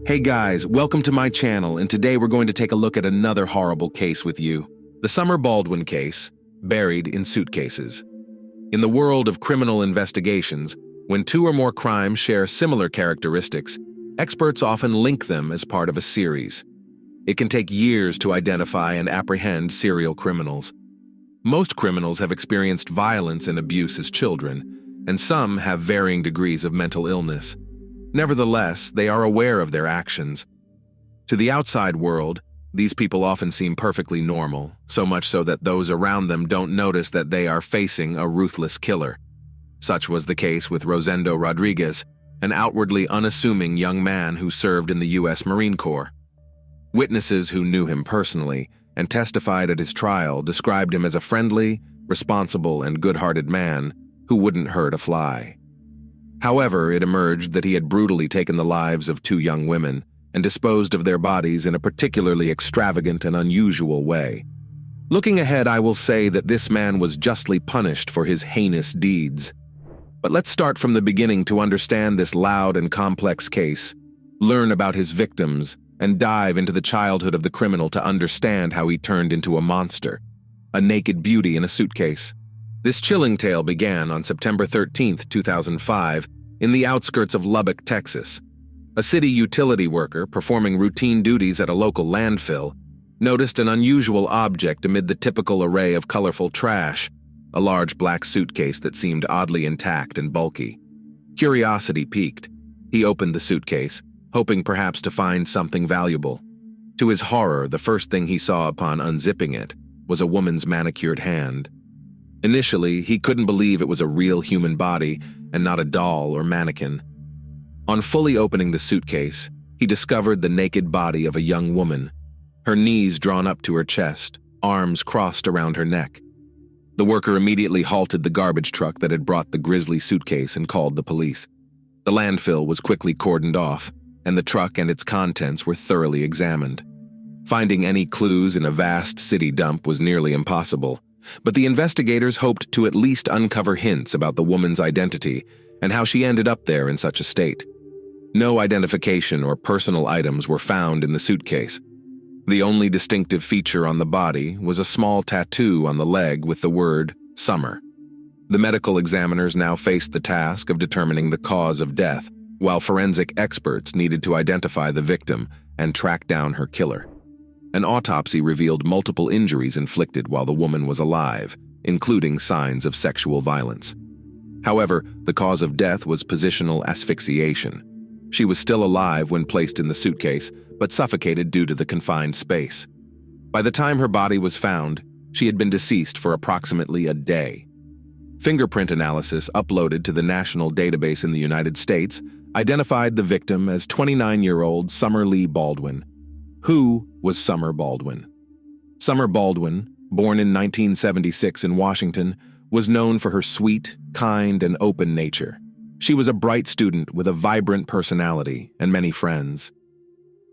Hey guys, welcome to my channel, and today we're going to take a look at another horrible case with you. The Summer Baldwin case, buried in suitcases. In the world of criminal investigations, when two or more crimes share similar characteristics, experts often link them as part of a series. It can take years to identify and apprehend serial criminals. Most criminals have experienced violence and abuse as children, and some have varying degrees of mental illness. Nevertheless, they are aware of their actions. To the outside world, these people often seem perfectly normal, so much so that those around them don't notice that they are facing a ruthless killer. Such was the case with Rosendo Rodriguez, an outwardly unassuming young man who served in the U.S. Marine Corps. Witnesses who knew him personally and testified at his trial described him as a friendly, responsible, and good-hearted man who wouldn't hurt a fly. However, it emerged that he had brutally taken the lives of two young women and disposed of their bodies in a particularly extravagant and unusual way. Looking ahead, I will say that this man was justly punished for his heinous deeds. But let's start from the beginning to understand this loud and complex case, learn about his victims, and dive into the childhood of the criminal to understand how he turned into a monster, a naked beauty in a suitcase. This chilling tale began on September 13, 2005, in the outskirts of Lubbock, Texas. A city utility worker performing routine duties at a local landfill noticed an unusual object amid the typical array of colorful trash, a large black suitcase that seemed oddly intact and bulky. Curiosity piqued. He opened the suitcase, hoping perhaps to find something valuable. To his horror, the first thing he saw upon unzipping it was a woman's manicured hand. Initially, he couldn't believe it was a real human body and not a doll or mannequin. On fully opening the suitcase, he discovered the naked body of a young woman, her knees drawn up to her chest, arms crossed around her neck. The worker immediately halted the garbage truck that had brought the grizzly suitcase and called the police. The landfill was quickly cordoned off, and the truck and its contents were thoroughly examined. Finding any clues in a vast city dump was nearly impossible, but the investigators hoped to at least uncover hints about the woman's identity and how she ended up there in such a state. No identification or personal items were found in the suitcase. The only distinctive feature on the body was a small tattoo on the leg with the word Summer. The medical examiners now faced the task of determining the cause of death, while forensic experts needed to identify the victim and track down her killer. An autopsy revealed multiple injuries inflicted while the woman was alive, including signs of sexual violence. However, the cause of death was positional asphyxiation. She was still alive when placed in the suitcase, but suffocated due to the confined space. By the time her body was found, she had been deceased for approximately a day. Fingerprint analysis uploaded to the national database in the United States identified the victim as 29-year-old Summer Lee Baldwin. Who was Summer Baldwin? Summer Baldwin, born in 1976 in Washington, was known for her sweet, kind, and open nature. She was a bright student with a vibrant personality and many friends.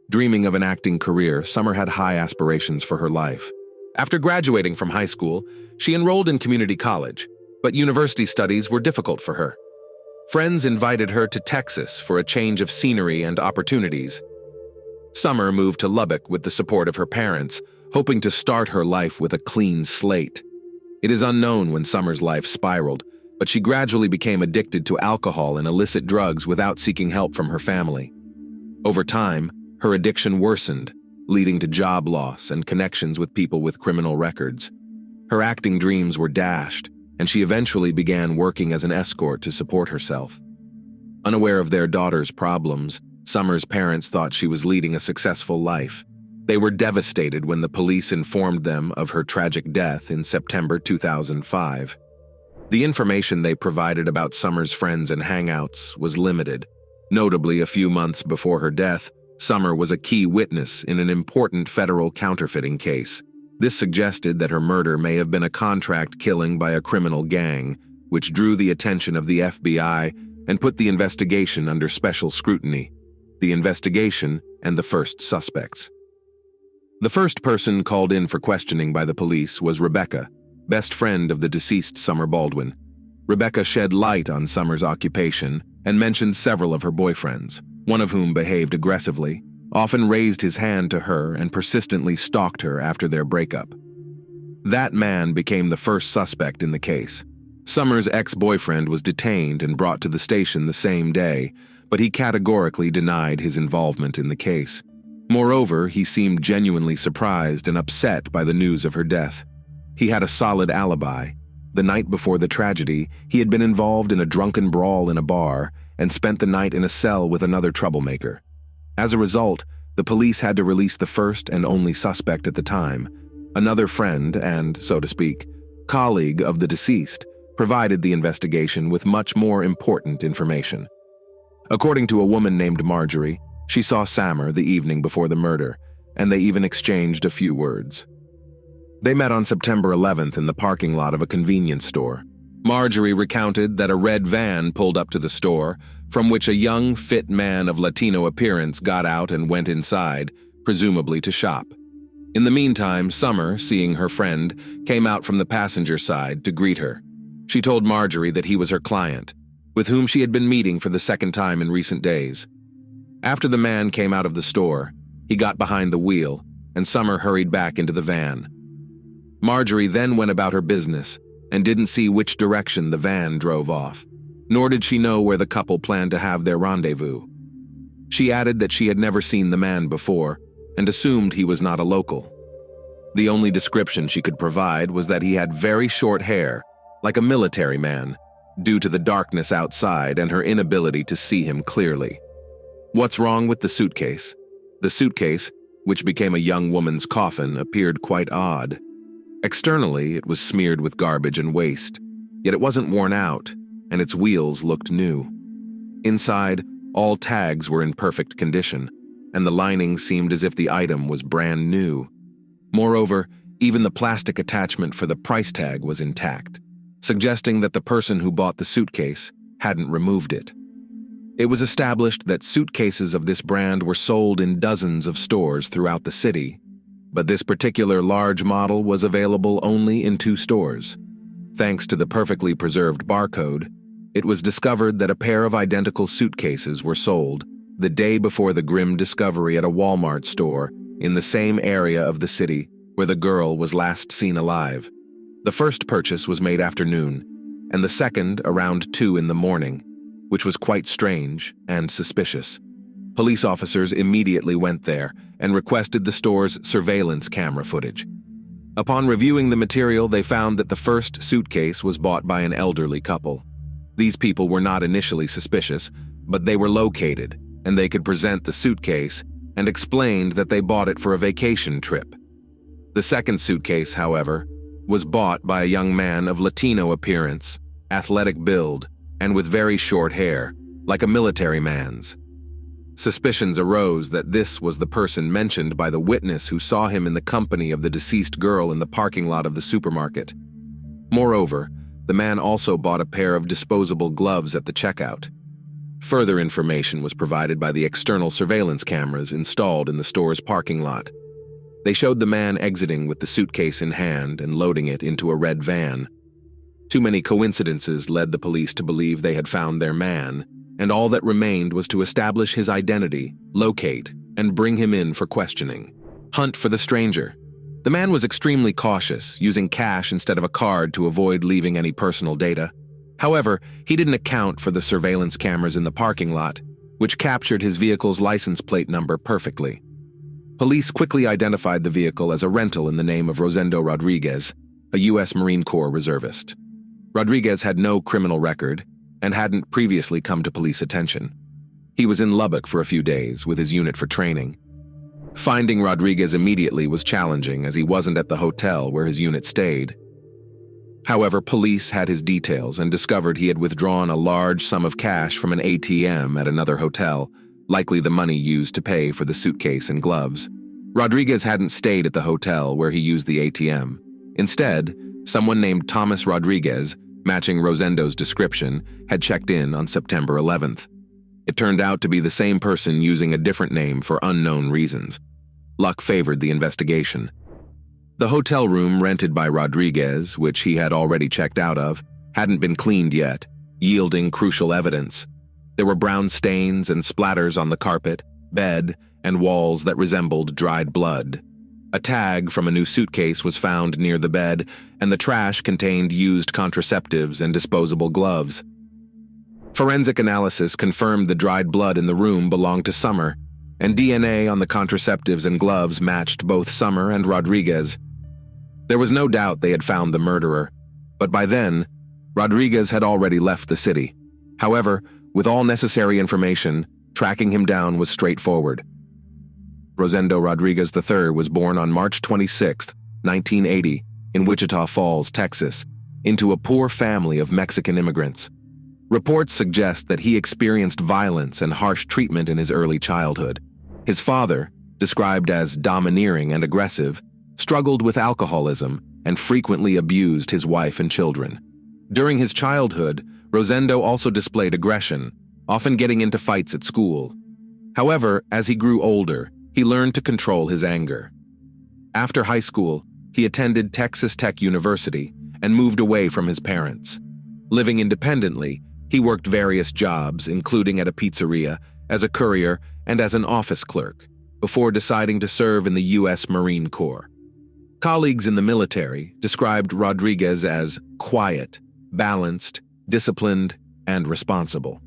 Dreaming of an acting career, Summer had high aspirations for her life. After graduating from high school, she enrolled in community college, but university studies were difficult for her. Friends invited her to Texas for a change of scenery and opportunities. Summer moved to Lubbock with the support of her parents, hoping to start her life with a clean slate. It is unknown when Summer's life spiraled, but she gradually became addicted to alcohol and illicit drugs without seeking help from her family. Over time, her addiction worsened, leading to job loss and connections with people with criminal records. Her acting dreams were dashed, and she eventually began working as an escort to support herself. Unaware of their daughter's problems, Summer's parents thought she was leading a successful life. They were devastated when the police informed them of her tragic death in September 2005. The information they provided about Summer's friends and hangouts was limited. Notably, a few months before her death, Summer was a key witness in an important federal counterfeiting case. This suggested that her murder may have been a contract killing by a criminal gang, which drew the attention of the FBI and put the investigation under special scrutiny. The investigation and the first suspects. The first person called in for questioning by the police was Rebecca, best friend of the deceased Summer Baldwin. Rebecca shed light on Summer's occupation and mentioned several of her boyfriends. one of whom behaved aggressively, often raised his hand to her and persistently stalked her after their breakup. That man became the first suspect in the case. Summer's ex-boyfriend was detained and brought to the station the same day, but he categorically denied his involvement in the case. Moreover, he seemed genuinely surprised and upset by the news of her death. He had a solid alibi. The night before the tragedy, he had been involved in a drunken brawl in a bar and spent the night in a cell with another troublemaker. As a result, the police had to release the first and only suspect at the time. Another friend and, so to speak, colleague of the deceased provided the investigation with much more important information. According to a woman named Marjorie, she saw Summer the evening before the murder, and they even exchanged a few words. They met on September 11th in the parking lot of a convenience store. Marjorie recounted that a red van pulled up to the store, from which a young, fit man of Latino appearance got out and went inside, presumably to shop. In the meantime, Summer, seeing her friend, came out from the passenger side to greet her. She told Marjorie that he was her client, with whom she had been meeting for the second time in recent days. After the man came out of the store, he got behind the wheel, and Summer hurried back into the van. Marjorie then went about her business and didn't see which direction the van drove off, nor did she know where the couple planned to have their rendezvous. She added that she had never seen the man before and assumed he was not a local. The only description she could provide was that he had very short hair, like a military man, due to the darkness outside and her inability to see him clearly. What's wrong with the suitcase? The suitcase, which became a young woman's coffin, appeared quite odd. Externally, it was smeared with garbage and waste, yet it wasn't worn out, and its wheels looked new. Inside, all tags were in perfect condition, and the lining seemed as if the item was brand new. Moreover, even the plastic attachment for the price tag was intact, suggesting that the person who bought the suitcase hadn't removed it. It was established that suitcases of this brand were sold in dozens of stores throughout the city, but this particular large model was available only in 2 stores. Thanks to the perfectly preserved barcode, it was discovered that a pair of identical suitcases were sold the day before the grim discovery at a Walmart store in the same area of the city where the girl was last seen alive. The first purchase was made after noon, and the second around 2 in the morning, which was quite strange and suspicious. Police officers immediately went there and requested the store's surveillance camera footage. Upon reviewing the material, they found that the first suitcase was bought by an elderly couple. These people were not initially suspicious, but they were located, and they could present the suitcase and explained that they bought it for a vacation trip. The second suitcase, however, was bought by a young man of Latino appearance, athletic build, and with very short hair, like a military man's. Suspicions arose that this was the person mentioned by the witness who saw him in the company of the deceased girl in the parking lot of the supermarket. Moreover, the man also bought a pair of disposable gloves at the checkout. Further information was provided by the external surveillance cameras installed in the store's parking lot. They showed the man exiting with the suitcase in hand and loading it into a red van. Too many coincidences led the police to believe they had found their man, and all that remained was to establish his identity, locate, and bring him in for questioning. Hunt for the stranger. The man was extremely cautious, using cash instead of a card to avoid leaving any personal data. However, he didn't account for the surveillance cameras in the parking lot, which captured his vehicle's license plate number perfectly. Police quickly identified the vehicle as a rental in the name of Rosendo Rodriguez, a U.S. Marine Corps reservist. Rodriguez had no criminal record and hadn't previously come to police attention. He was in Lubbock for a few days with his unit for training. Finding Rodriguez immediately was challenging as he wasn't at the hotel where his unit stayed. However, police had his details and discovered he had withdrawn a large sum of cash from an ATM at another hotel, likely the money used to pay for the suitcase and gloves. Rodriguez hadn't stayed at the hotel where he used the ATM. Instead, someone named Thomas Rodriguez, matching Rosendo's description, had checked in on September 11th. It turned out to be the same person using a different name for unknown reasons. Luck favored the investigation. The hotel room rented by Rodriguez, which he had already checked out of, hadn't been cleaned yet, yielding crucial evidence. There were brown stains and splatters on the carpet, bed, and walls that resembled dried blood. A tag from a new suitcase was found near the bed, and the trash contained used contraceptives and disposable gloves. Forensic analysis confirmed the dried blood in the room belonged to Summer, and DNA on the contraceptives and gloves matched both Summer and Rodriguez. There was no doubt they had found the murderer, but by then, Rodriguez had already left the city. However, with all necessary information, tracking him down was straightforward. Rosendo Rodriguez III was born on March 26, 1980, in Wichita Falls, Texas, into a poor family of Mexican immigrants. Reports suggest that he experienced violence and harsh treatment in his early childhood. His father, described as domineering and aggressive, struggled with alcoholism and frequently abused his wife and children. During his childhood, Rosendo also displayed aggression, often getting into fights at school. However, as he grew older, he learned to control his anger. After high school, he attended Texas Tech University and moved away from his parents. Living independently, he worked various jobs, including at a pizzeria, as a courier, and as an office clerk, before deciding to serve in the U.S. Marine Corps. Colleagues in the military described Rodriguez as quiet, balanced, disciplined, and responsible.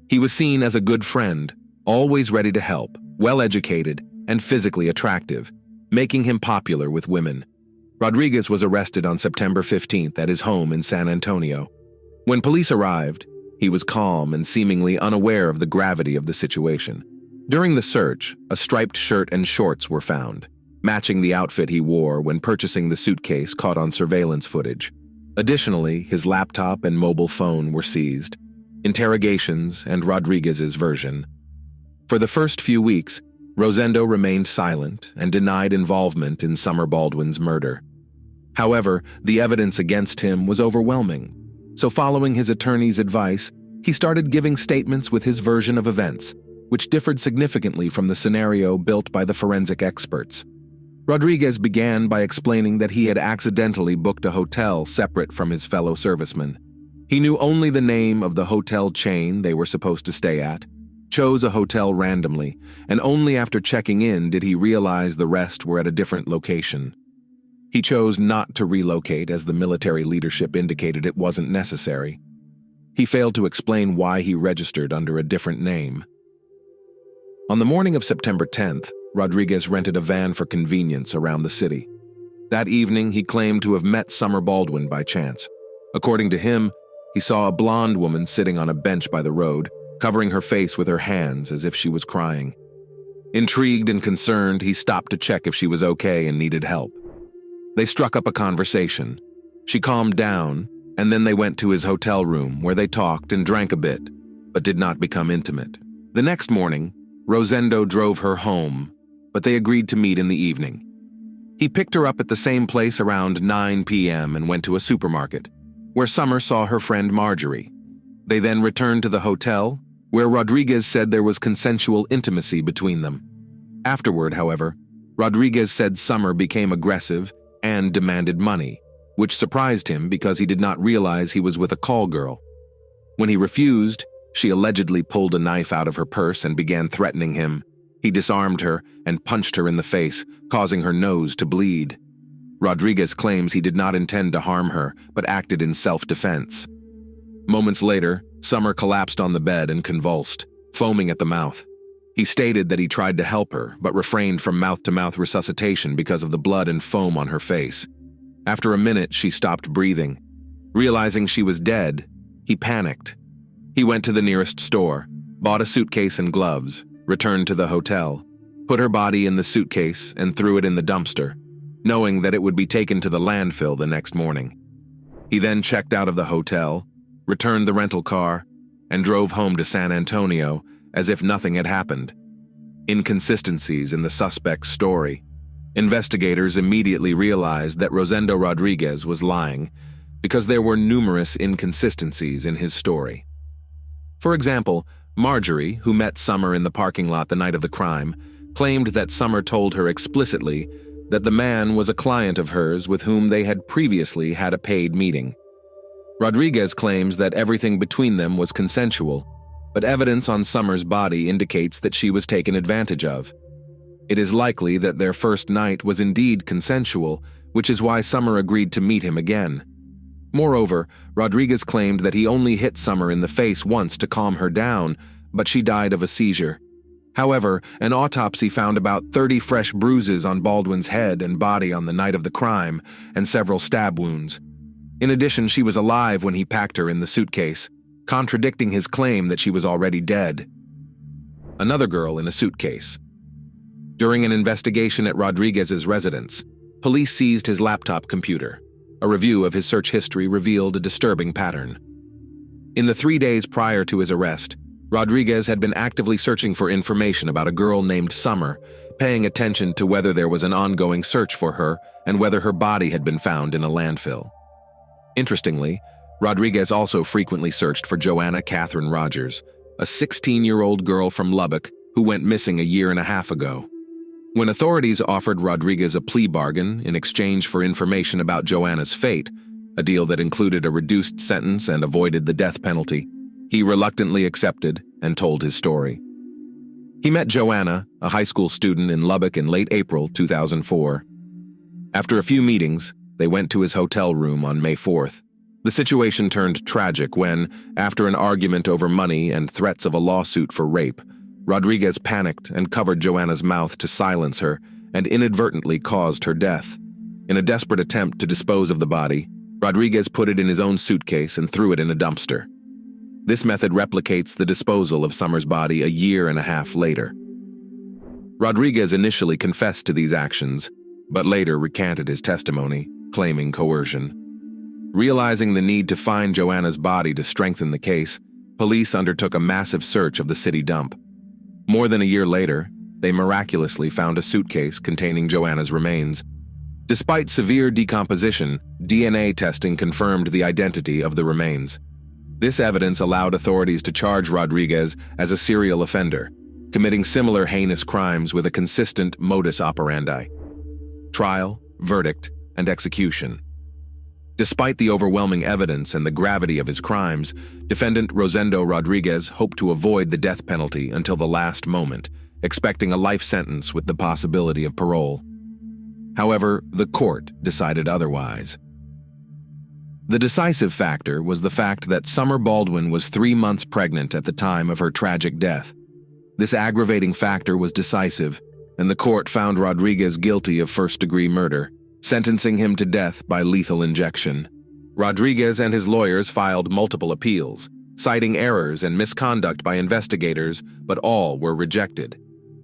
He was seen as a good friend, always ready to help, well-educated, and physically attractive, making him popular with women. Rodriguez was arrested on September 15th at his home in San Antonio. When police arrived, he was calm and seemingly unaware of the gravity of the situation. During the search, a striped shirt and shorts were found, matching the outfit he wore when purchasing the suitcase caught on surveillance footage. Additionally, his laptop and mobile phone were seized, interrogations, and Rodriguez's version. For the first few weeks, Rosendo remained silent and denied involvement in Summer Baldwin's murder. However, the evidence against him was overwhelming, so following his attorney's advice, he started giving statements with his version of events, which differed significantly from the scenario built by the forensic experts. Rodriguez began by explaining that he had accidentally booked a hotel separate from his fellow servicemen. He knew only the name of the hotel chain they were supposed to stay at, chose a hotel randomly, and only after checking in did he realize the rest were at a different location. He chose not to relocate as the military leadership indicated it wasn't necessary. He failed to explain why he registered under a different name. On the morning of September 10th, Rodriguez rented a van for convenience around the city. That evening, he claimed to have met Summer Baldwin by chance. According to him, he saw a blonde woman sitting on a bench by the road, covering her face with her hands as if she was crying. Intrigued and concerned, he stopped to check if she was okay and needed help. They struck up a conversation. She calmed down, and then they went to his hotel room where they talked and drank a bit, but did not become intimate. The next morning, Rosendo drove her home, but they agreed to meet in the evening. He picked her up at the same place around 9 p.m. and went to a supermarket, where Summer saw her friend Marjorie. They then returned to the hotel, where Rodriguez said there was consensual intimacy between them. Afterward, however, Rodriguez said Summer became aggressive and demanded money, which surprised him because he did not realize he was with a call girl. When he refused, she allegedly pulled a knife out of her purse and began threatening him. He disarmed her and punched her in the face, causing her nose to bleed. Rodriguez claims he did not intend to harm her, but acted in self-defense. Moments later, Summer collapsed on the bed and convulsed, foaming at the mouth. He stated that he tried to help her, but refrained from mouth-to-mouth resuscitation because of the blood and foam on her face. After a minute, she stopped breathing. Realizing she was dead, he panicked. He went to the nearest store, bought a suitcase and gloves, returned to the hotel, put her body in the suitcase and threw it in the dumpster, knowing that it would be taken to the landfill the next morning. He then checked out of the hotel, returned the rental car, and drove home to San Antonio as if nothing had happened. Inconsistencies in the suspect's story. Investigators immediately realized that Rosendo Rodriguez was lying because there were numerous inconsistencies in his story. For example, Marjorie, who met Summer in the parking lot the night of the crime, claimed that Summer told her explicitly that the man was a client of hers with whom they had previously had a paid meeting. Rodriguez claims that everything between them was consensual, but evidence on Summer's body indicates that she was taken advantage of. It is likely that their first night was indeed consensual, which is why Summer agreed to meet him again. Moreover, Rodriguez claimed that he only hit Summer in the face once to calm her down, but she died of a seizure. However, an autopsy found about 30 fresh bruises on Baldwin's head and body on the night of the crime, and several stab wounds. In addition, she was alive when he packed her in the suitcase, contradicting his claim that she was already dead. Another girl in a suitcase. During an investigation at Rodriguez's residence, police seized his laptop computer. A review of his search history revealed a disturbing pattern. In the 3 days prior to his arrest, Rodriguez had been actively searching for information about a girl named Summer, paying attention to whether there was an ongoing search for her and whether her body had been found in a landfill. Interestingly, Rodriguez also frequently searched for Joanna Catherine Rogers, a 16-year-old girl from Lubbock who went missing a year and a half ago. When authorities offered Rodriguez a plea bargain in exchange for information about Joanna's fate, a deal that included a reduced sentence and avoided the death penalty, he reluctantly accepted and told his story. He met Joanna, a high school student in Lubbock, in late April 2004. After a few meetings, they went to his hotel room on May 4th. The situation turned tragic when, after an argument over money and threats of a lawsuit for rape, Rodriguez panicked and covered Joanna's mouth to silence her and inadvertently caused her death. In a desperate attempt to dispose of the body, Rodriguez put it in his own suitcase and threw it in a dumpster. This method replicates the disposal of Summer's body a year and a half later. Rodriguez initially confessed to these actions, but later recanted his testimony, claiming coercion. Realizing the need to find Joanna's body to strengthen the case, police undertook a massive search of the city dump. More than a year later, they miraculously found a suitcase containing Joanna's remains. Despite severe decomposition, DNA testing confirmed the identity of the remains. This evidence allowed authorities to charge Rodriguez as a serial offender, committing similar heinous crimes with a consistent modus operandi. Trial, verdict, and execution. Despite the overwhelming evidence and the gravity of his crimes, defendant Rosendo Rodriguez hoped to avoid the death penalty until the last moment, expecting a life sentence with the possibility of parole. However, the court decided otherwise. The decisive factor was the fact that Summer Baldwin was 3 months pregnant at the time of her tragic death. This aggravating factor was decisive, and the court found Rodriguez guilty of first-degree murder, sentencing him to death by lethal injection. Rodriguez and his lawyers filed multiple appeals, citing errors and misconduct by investigators, but all were rejected.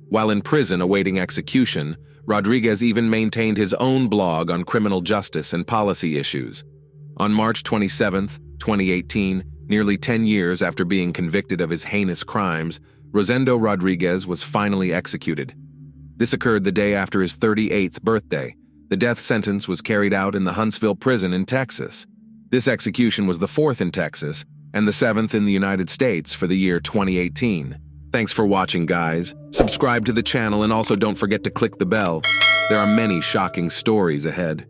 While in prison awaiting execution, Rodriguez even maintained his own blog on criminal justice and policy issues. On March 27, 2018, nearly 10 years after being convicted of his heinous crimes, Rosendo Rodriguez was finally executed. This occurred the day after his 38th birthday. The death sentence was carried out in the Huntsville prison in Texas. This execution was the 4th in Texas and the 7th in the United States for the year 2018. Thanks for watching, guys. Subscribe to the channel and also don't forget to click the bell. There are many shocking stories ahead.